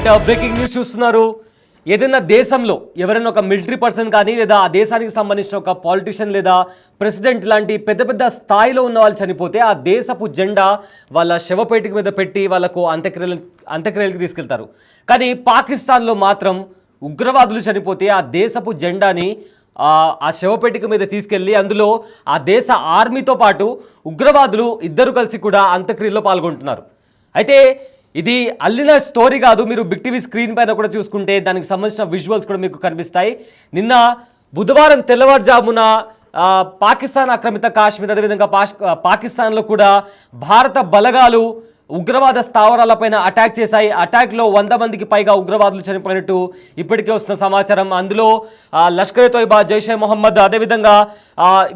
Breaking news చూస్తున్నారు. ఏదైనా దేశంలో ఎవరైనా ఒక మిలిటరీ పర్సన్ కానీ లేదా ఆ దేశానికి సంబంధించిన ఒక పాలిటిషియన్ లేదా ప్రెసిడెంట్ లాంటి పెద్ద పెద్ద స్థాయిలో ఉన్న వాళ్ళు చనిపోతే ఆ దేశపు జెండా వాళ్ళ శవపేటిక మీద పెట్టి వాళ్ళకు అంత్యక్రియలకు తీసుకెళ్తారు. కానీ పాకిస్తాన్లో మాత్రం ఉగ్రవాదులు చనిపోతే ఆ దేశపు జెండాని ఆ శవపేటిక మీద తీసుకెళ్ళి అందులో ఆ దేశ ఆర్మీతో పాటు ఉగ్రవాదులు ఇద్దరు కలిసి కూడా అంత్యక్రియలో పాల్గొంటున్నారు. అయితే ఇది అల్లిన స్టోరీ కాదు. మీరు బిగ్ టీవీ స్క్రీన్ పైన కూడా చూసుకుంటే దానికి సంబంధించిన విజువల్స్ కూడా మీకు కనిపిస్తాయి. నిన్న బుధవారం తెల్లవారుజామున పాకిస్తాన్ ఆక్రమిత కాశ్మీర్ అదేవిధంగా పాకిస్తాన్లో కూడా భారత బలగాలు ఉగ్రవాద స్థావరాలపైన అటాక్ చేశాయి. అటాక్లో 100 మందికి పైగా ఉగ్రవాదులు చనిపోయినట్టు ఇప్పటికే వస్తున్న సమాచారం. అందులో లష్కర్ తోయిబా, జైషే మొహమ్మద్ అదేవిధంగా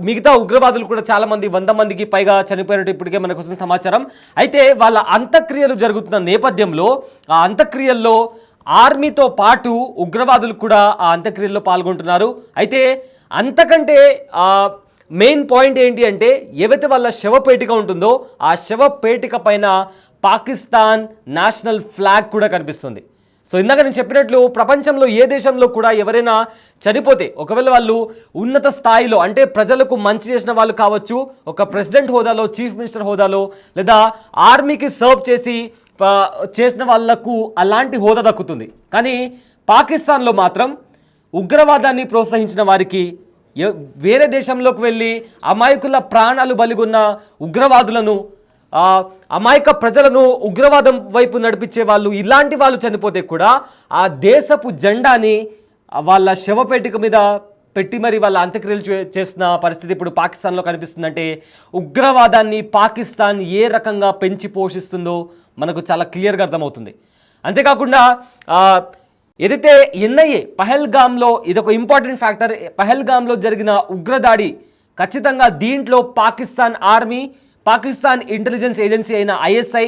మిగతా ఉగ్రవాదులు కూడా చాలామంది 100 మందికి పైగా చనిపోయినట్టు ఇప్పటికే మనకు వస్తున్న సమాచారం. అయితే వాళ్ళ అంత్యక్రియలు జరుగుతున్న నేపథ్యంలో ఆ అంత్యక్రియల్లో ఆర్మీతో పాటు ఉగ్రవాదులు కూడా ఆ అంత్యక్రియల్లో పాల్గొంటున్నారు. అయితే అంతకంటే మెయిన్ పాయింట్ ఏంటి అంటే ఏవైతే వాళ్ళ శవపేటిక ఉంటుందో ఆ శవపేటిక పైన పాకిస్తాన్ నేషనల్ ఫ్లాగ్ కూడా కనిపిస్తుంది. సో ఇందాక నేను చెప్పినట్లు ప్రపంచంలో ఏ దేశంలో కూడా ఎవరైనా చనిపోతే ఒకవేళ వాళ్ళు ఉన్నత స్థాయిలో అంటే ప్రజలకు మంచి చేసిన వాళ్ళు కావచ్చు, ఒక ప్రెసిడెంట్ హోదాలో, చీఫ్ మినిస్టర్ హోదాలో లేదా ఆర్మీకి సర్వ్ చేసిన వాళ్లకు అలాంటి హోదా దక్కుతుంది. కానీ పాకిస్తాన్లో మాత్రం ఉగ్రవాదాన్ని ప్రోత్సహించిన వారికి వేరే దేశంలోకి వెళ్ళి అమాయకుల ప్రాణాలు బలిగొన్న ఉగ్రవాదులను, అమాయక ప్రజలను ఉగ్రవాదం వైపు నడిపించే వాళ్ళు, ఇలాంటి వాళ్ళు చనిపోతే కూడా ఆ దేశపు జెండాని వాళ్ళ శవపేటిక మీద పెట్టి మరి వాళ్ళ అంత్యక్రియలు చేస్తున్న పరిస్థితి ఇప్పుడు పాకిస్తాన్లో కనిపిస్తుందంటే ఉగ్రవాదాన్ని పాకిస్తాన్ ఏ రకంగా పెంచి పోషిస్తుందో మనకు చాలా క్లియర్గా అర్థమవుతుంది. అంతేకాకుండా ఏదైతే ఎన్ఐఏ పహల్గామ్లో ఇదొక ఇంపార్టెంట్ ఫ్యాక్టర్. పహల్గామ్లో జరిగిన ఉగ్రదాడి ఖచ్చితంగా దీంట్లో Pakistan army, Pakistan intelligence agency అయిన ఐఎస్ఐ,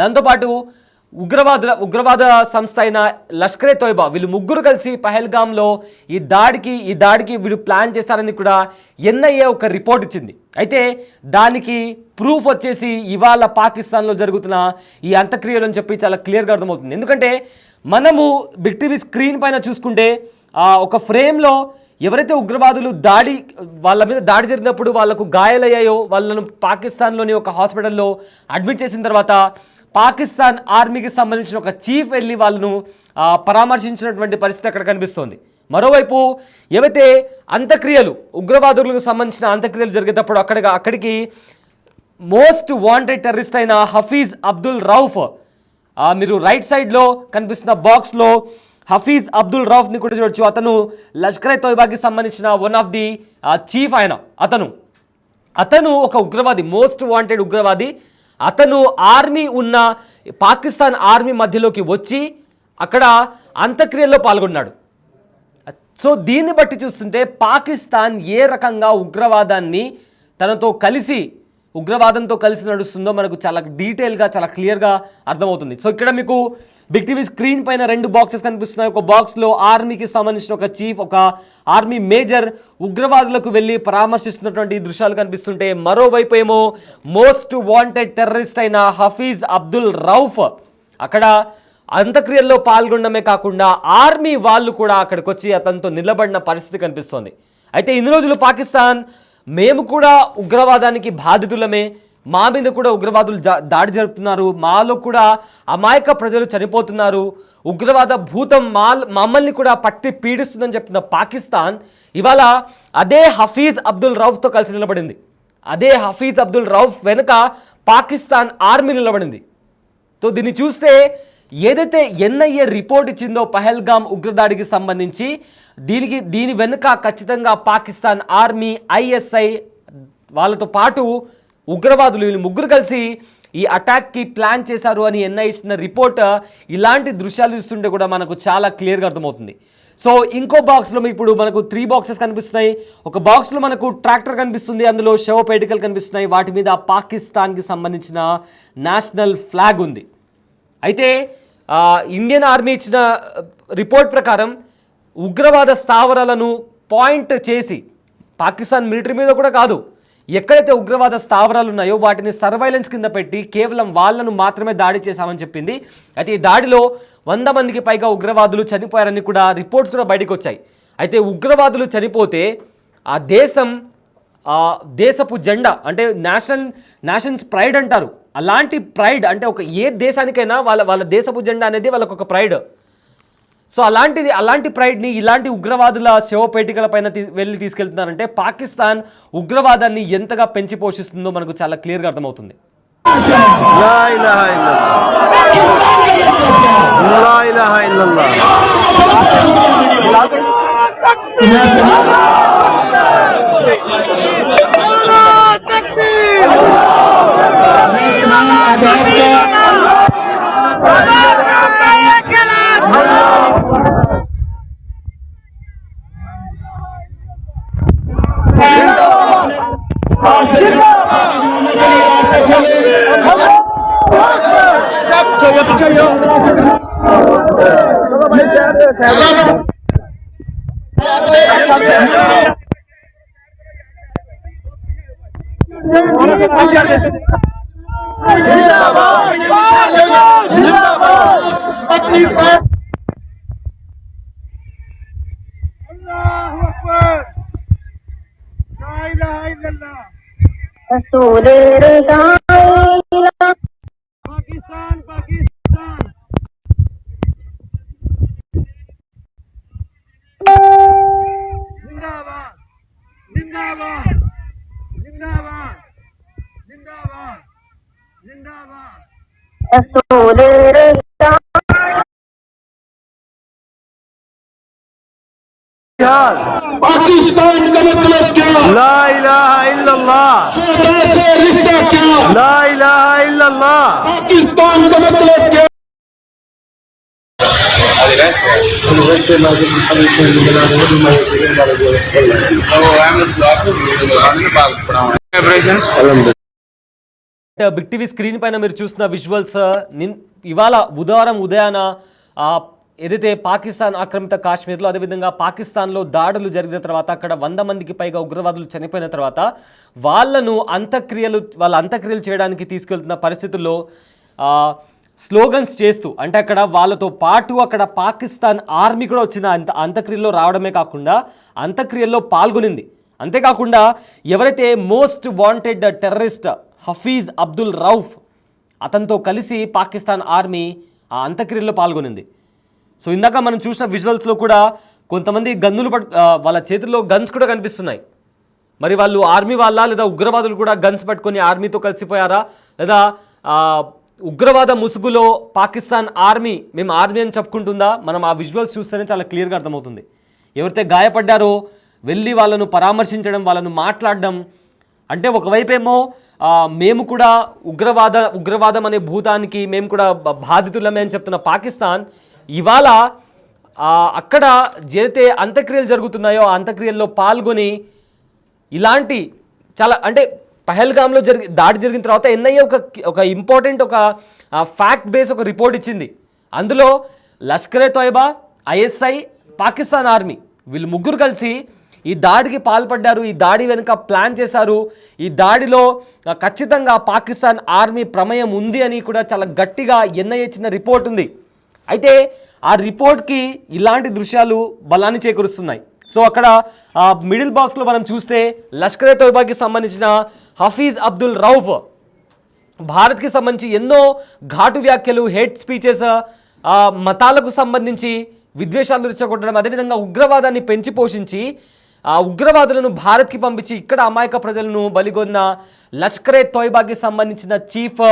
దాంతోపాటు ఉగ్రవాద సంస్థ అయిన లష్కర్ తోయిబా వీళ్ళు ముగ్గురు కలిసి పహల్గామ్లో ఈ దాడికి వీళ్ళు ప్లాన్ చేస్తారని కూడా ఎన్ఐఏ ఒక రిపోర్ట్ ఇచ్చింది. అయితే దానికి ప్రూఫ్ వచ్చేసి ఇవాళ పాకిస్తాన్లో జరుగుతున్న ఈ అంత్యక్రియలు అని చెప్పి చాలా క్లియర్గా అర్థమవుతుంది. ఎందుకంటే మనము బిగ్ టీవీ స్క్రీన్ పైన చూసుకుంటే ఒక ఫ్రేమ్లో ఎవరైతే ఉగ్రవాదులు వాళ్ళ మీద దాడి జరిగినప్పుడు వాళ్ళకు గాయాలయ్యాయో వాళ్ళను పాకిస్తాన్లోని ఒక హాస్పిటల్లో అడ్మిట్ చేసిన తర్వాత పాకిస్తాన్ ఆర్మీకి సంబంధించిన ఒక చీఫ్ వెళ్ళి వాళ్ళను పరామర్శించినటువంటి పరిస్థితి అక్కడ కనిపిస్తోంది. మరోవైపు ఏవైతే అంత్యక్రియలు ఉగ్రవాదులకు సంబంధించిన అంత్యక్రియలు జరిగేటప్పుడు అక్కడికి మోస్ట్ వాంటెడ్ టెర్రరిస్ట్ అయిన హఫీజ్ అబ్దుల్ రౌఫ్, మీరు రైట్ సైడ్లో కనిపిస్తున్న బాక్స్లో హఫీజ్ అబ్దుల్ రౌఫ్ని కూడా చూడొచ్చు. అతను లష్కర్ తోయిబాకి సంబంధించిన వన్ ఆఫ్ ది చీఫ్. అతను ఒక ఉగ్రవాది, మోస్ట్ వాంటెడ్ ఉగ్రవాది. అతను ఆర్మీ ఉన్న పాకిస్తాన్ ఆర్మీ మధ్యలోకి వచ్చి అక్కడ అంత్యక్రియల్లో పాల్గొన్నాడు. సో దీన్ని బట్టి చూస్తుంటే పాకిస్తాన్ ఏ రకంగా ఉగ్రవాదంతో కలిసి నడుస్తుందో మనకు చాలా డీటెయిల్గా, చాలా క్లియర్గా అర్థమవుతుంది. సో ఇక్కడ మీకు బిగ్ టీవీ స్క్రీన్ పైన 2 బాక్సెస్ కనిపిస్తున్నాయి. ఒక బాక్స్లో ఆర్మీకి సంబంధించిన ఒక చీఫ్, ఒక ఆర్మీ మేజర్ ఉగ్రవాదులకు వెళ్ళి పరామర్శిస్తున్నటువంటి దృశ్యాలు కనిపిస్తుంటే, మరోవైపు ఏమో మోస్ట్ వాంటెడ్ టెర్రరిస్ట్ అయిన హఫీజ్ అబ్దుల్ రౌఫ్ అక్కడ అంత్యక్రియల్లో పాల్గొనడమే కాకుండా ఆర్మీ వాళ్ళు కూడా అక్కడికి వచ్చి అతనితో నిలబడిన పరిస్థితి కనిపిస్తోంది. అయితే ఇన్ని రోజులు పాకిస్తాన్ మేము కూడా ఉగ్రవాదానికి బాధితులమే, మా మీద కూడా ఉగ్రవాదులు దాడి జరుపుతున్నారు, మాలో కూడా అమాయక ప్రజలు చనిపోతున్నారు, ఉగ్రవాద భూతం మమ్మల్ని కూడా పట్టి పీడిస్తుందని చెప్పిన పాకిస్తాన్ ఇవాళ అదే హఫీజ్ అబ్దుల్ రౌఫ్తో కలిసి నిలబడింది. అదే హఫీజ్ అబ్దుల్ రౌఫ్ వెనుక పాకిస్తాన్ ఆర్మీ నిలబడింది. సో దీన్ని చూస్తే ఏదైతే ఎన్ఐఏ రిపోర్ట్ ఇచ్చిందో పహల్గామ్ ఉగ్రదాడికి సంబంధించి దీని వెనుక ఖచ్చితంగా పాకిస్తాన్ ఆర్మీ, ఐఎస్ఐ వాళ్ళతో పాటు ఉగ్రవాదులు వీళ్ళు ముగ్గురు కలిసి ఈ అటాక్కి ప్లాన్ చేశారు అని ఎన్ఐఏ ఇచ్చిన రిపోర్ట్. ఇలాంటి దృశ్యాలు చూస్తుంటే కూడా మనకు చాలా క్లియర్గా అర్థమవుతుంది. సో ఇంకో బాక్స్లో ఇప్పుడు మనకు 3 బాక్సెస్ కనిపిస్తున్నాయి. ఒక బాక్స్లో మనకు ట్రాక్టర్ కనిపిస్తుంది, అందులో శవపేటికలు కనిపిస్తున్నాయి, వాటి మీద పాకిస్తాన్కి సంబంధించిన నేషనల్ ఫ్లాగ్ ఉంది. అయితే ఇండియన్ ఆర్మీ ఇచ్చిన రిపోర్ట్ ప్రకారం ఉగ్రవాద స్థావరాలను పాయింట్ చేసి పాకిస్తాన్ మిలిటరీ మీద కూడా కాదు, ఎక్కడైతే ఉగ్రవాద స్థావరాలు ఉన్నాయో వాటిని సర్వైలెన్స్ కింద పెట్టి కేవలం వాళ్ళను మాత్రమే దాడి చేశామని చెప్పింది. అయితే ఈ దాడిలో 100 మందికి పైగా ఉగ్రవాదులు చనిపోయారని కూడా రిపోర్ట్స్ కూడా బయటకు వచ్చాయి. అయితే ఉగ్రవాదులు చనిపోతే ఆ దేశపు జెండా అంటే నేషన్స్ ప్రైడ్ అంటారు. అలాంటి ప్రైడ్ అంటే ఒక ఏ దేశానికైనా వాళ్ళ దేశపు జెండా అనేది వాళ్ళకు ఒక ప్రైడ్. సో అలాంటి ప్రైడ్ని ఇలాంటి ఉగ్రవాదుల శవపేటికల పైన వెళ్ళి తీసుకెళ్తున్నారంటే పాకిస్తాన్ ఉగ్రవాదాన్ని ఎంతగా పెంచి పోషిస్తుందో మనకు చాలా క్లియర్గా అర్థమవుతుంది. पाकिस्तान पाकिस्तान जिंदाबाद जिंदाबाद जिंदाबाद जिंदाबाद जिंदाबाद पाकिस्तान का मतलब क्या? ला इलाहा इल्लल्लाह शोधा से रिश्ता क्या? ला इलाहा इल्लल्लाह पाकिस्तान का मतलब क्या? బిగ్ టీవీ స్క్రీన్ పైన మీరు చూసిన విజువల్స్ ఇవాళ బుధవారం ఉదయాన ఏదైతే పాకిస్తాన్ ఆక్రమిత కాశ్మీర్లో అదేవిధంగా పాకిస్తాన్లో దాడులు జరిగిన తర్వాత అక్కడ 100 మందికి పైగా ఉగ్రవాదులు చనిపోయిన తర్వాత వాళ్ళ అంత్యక్రియలు చేయడానికి తీసుకెళ్తున్న పరిస్థితుల్లో స్లోగన్స్ చేస్తూ అంటే అక్కడ వాళ్ళతో పాటు అక్కడ పాకిస్తాన్ ఆర్మీ కూడా వచ్చిన అంత్యక్రియల్లో రావడమే కాకుండా అంత్యక్రియల్లో పాల్గొనింది. అంతేకాకుండా ఎవరైతే most wanted terrorist Hafiz Abdul Rauf అతనితో కలిసి పాకిస్తాన్ ఆర్మీ ఆ అంత్యక్రియల్లో పాల్గొనింది. సో ఇందాక మనం చూసిన విజువల్స్లో కూడా కొంతమంది గన్నులు వాళ్ళ చేతుల్లో గన్స్ కూడా కనిపిస్తున్నాయి. మరి వాళ్ళు ఆర్మీ వాళ్ళ లేదా ఉగ్రవాదులు కూడా గన్స్ పట్టుకొని ఆర్మీతో కలిసిపోయారా లేదా ఉగ్రవాద ముసుగులో పాకిస్తాన్ ఆర్మీ మేము ఆర్మీ అని చెప్పుకుంటుందా? మనం ఆ విజువల్స్ చూస్తేనే చాలా క్లియర్గా అర్థమవుతుంది. ఎవరైతే గాయపడ్డారో వెళ్ళి వాళ్ళను పరామర్శించడం, వాళ్ళను మాట్లాడడం, అంటే ఒకవైపేమో మేము కూడా ఉగ్రవాదం అనే భూతానికి మేము కూడా బాధితులమే అని చెప్తున్న పాకిస్తాన్ ఇవాళ అక్కడ ఏదైతే అంత్యక్రియలు జరుగుతున్నాయో ఆ అంత్యక్రియల్లో పాల్గొని ఇలాంటి చాలా అంటే పహల్గామ్లో దాడి జరిగిన తర్వాత ఎన్ఐఏ ఒక ఇంపార్టెంట్ ఒక ఫ్యాక్ట్ బేస్ ఒక రిపోర్ట్ ఇచ్చింది. అందులో లష్కరే తోయిబా, ఐఎస్ఐ, పాకిస్తాన్ ఆర్మీ వీళ్ళు ముగ్గురు కలిసి ఈ దాడికి పాల్పడ్డారు, ఈ దాడి వెనుక ప్లాన్ చేశారు, ఈ దాడిలో ఖచ్చితంగా పాకిస్తాన్ ఆర్మీ ప్రమేయం ఉంది అని కూడా చాలా గట్టిగా ఎన్ఐఏ ఇచ్చిన రిపోర్ట్ ఉంది. అయితే ఆ రిపోర్ట్కి ఇలాంటి దృశ్యాలు బలాన్ని చేకూరుస్తున్నాయి. సో అక్కడ మిడిల్ బాక్స్లో మనం చూస్తే లష్కరే తోయిబాకి సంబంధించిన హఫీజ్ అబ్దుల్ రౌఫ్ భారత్కి సంబంధించి ఎన్నో ఘాటు వ్యాఖ్యలు, హేట్ స్పీచెస్, మతాలకు సంబంధించి విద్వేషాలు రెచ్చగొట్టడం, అదేవిధంగా ఉగ్రవాదాన్ని పెంచి పోషించి ఆ ఉగ్రవాదులను భారత్కి పంపించి ఇక్కడ అమాయక ప్రజలను బలిగొన్న లష్కరే తోయిబాకి సంబంధించిన చీఫ్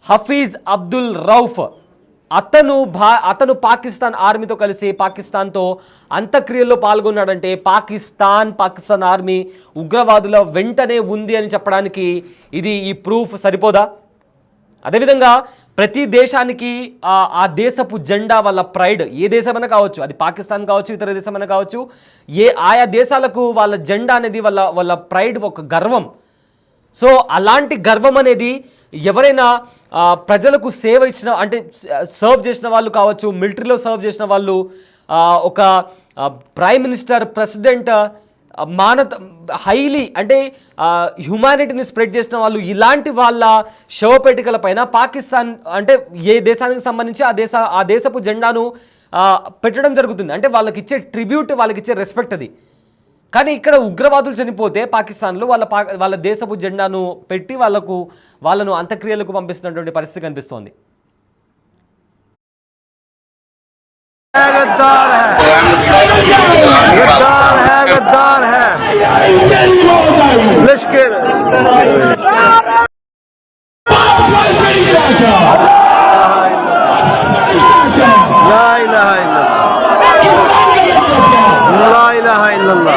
హఫీజ్ అబ్దుల్ రౌఫ్ అతను పాకిస్తాన్ ఆర్మీతో కలిసి పాకిస్తాన్తో అంత్యక్రియల్లో పాల్గొన్నాడంటే పాకిస్తాన్ ఆర్మీ ఉగ్రవాదుల వెంటనే ఉంది అని చెప్పడానికి ఈ ప్రూఫ్ సరిపోదా? అదేవిధంగా ప్రతి దేశానికి ఆ దేశపు జెండా వాళ్ళ ప్రైడ్, ఏ దేశమైనా కావచ్చు, అది పాకిస్తాన్ కావచ్చు, ఇతర దేశమైనా కావచ్చు, ఆయా దేశాలకు వాళ్ళ జెండా అనేది వాళ్ళ ప్రైడ్, ఒక గర్వం. సో అలాంటి గర్వం అనేది ఎవరైనా ప్రజలకు సేవ ఇచ్చిన అంటే సర్వ్ చేసిన వాళ్ళు కావచ్చు, మిలిటరీలో సర్వ్ చేసిన వాళ్ళు, ఒక ప్రైమ్ మినిస్టర్, ప్రెసిడెంట్, హైలీ అంటే హ్యుమానిటీని స్ప్రెడ్ చేసిన వాళ్ళు ఇలాంటి వాళ్ళ శవపేటికల పైన పాకిస్తాన్ అంటే ఏ దేశానికి సంబంధించి ఆ దేశపు జెండాను పెట్టడం జరుగుతుంది. అంటే వాళ్ళకి ఇచ్చే ట్రిబ్యూట్, వాళ్ళకి ఇచ్చే రెస్పెక్ట్ అది. కానీ ఇక్కడ ఉగ్రవాదులు చనిపోతే పాకిస్తాన్లో వాళ్ళ దేశపు జెండాను పెట్టి వాళ్ళను అంత్యక్రియలకు పంపిస్తున్నటువంటి పరిస్థితి కనిపిస్తోంది. गद्दार है लश्कर ला इलाहा इल्लल्लाह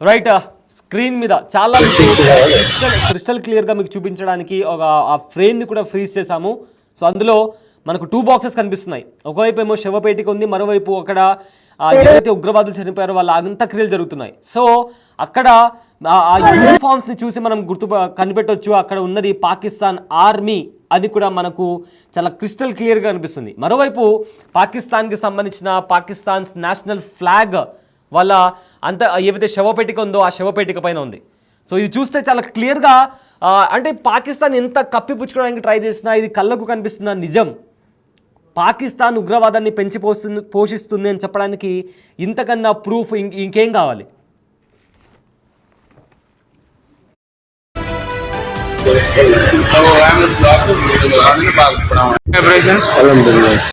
రైట్, స్క్రీన్ మీద చాలా క్రిస్టల్ క్లియర్గా మీకు చూపించడానికి ఆ ఫ్రేమ్ని కూడా ఫ్రీజ్ చేశాము. సో అందులో మనకు 2 బాక్సెస్ కనిపిస్తున్నాయి. ఒకవైపు ఏమో శవపేటిక ఉంది, మరోవైపు అక్కడ ఏదైతే ఉగ్రవాదులు చనిపోయారో వాళ్ళ అంత్యక్రియలు జరుగుతున్నాయి. సో అక్కడ ఆ యూనిఫామ్స్ని చూసి మనం కనిపెట్టవచ్చు అక్కడ ఉన్నది పాకిస్తాన్ ఆర్మీ అది కూడా మనకు చాలా క్రిస్టల్ క్లియర్గా కనిపిస్తుంది. మరోవైపు పాకిస్తాన్కి సంబంధించిన పాకిస్తాన్స్ నేషనల్ ఫ్లాగ్ వాళ్ళ ఏవైతే శవపేటిక ఉందో ఆ శవపేటిక పైన ఉంది. సో ఇది చూస్తే చాలా క్లియర్గా అంటే పాకిస్తాన్ ఎంత కప్పిపుచ్చుకోవడానికి ట్రై చేసినా ఇది కళ్ళకు కనిపిస్తున్న నిజం. పాకిస్తాన్ ఉగ్రవాదాన్ని పోషిస్తుంది అని చెప్పడానికి ఇంతకన్నా ప్రూఫ్ ఇంకేం కావాలి?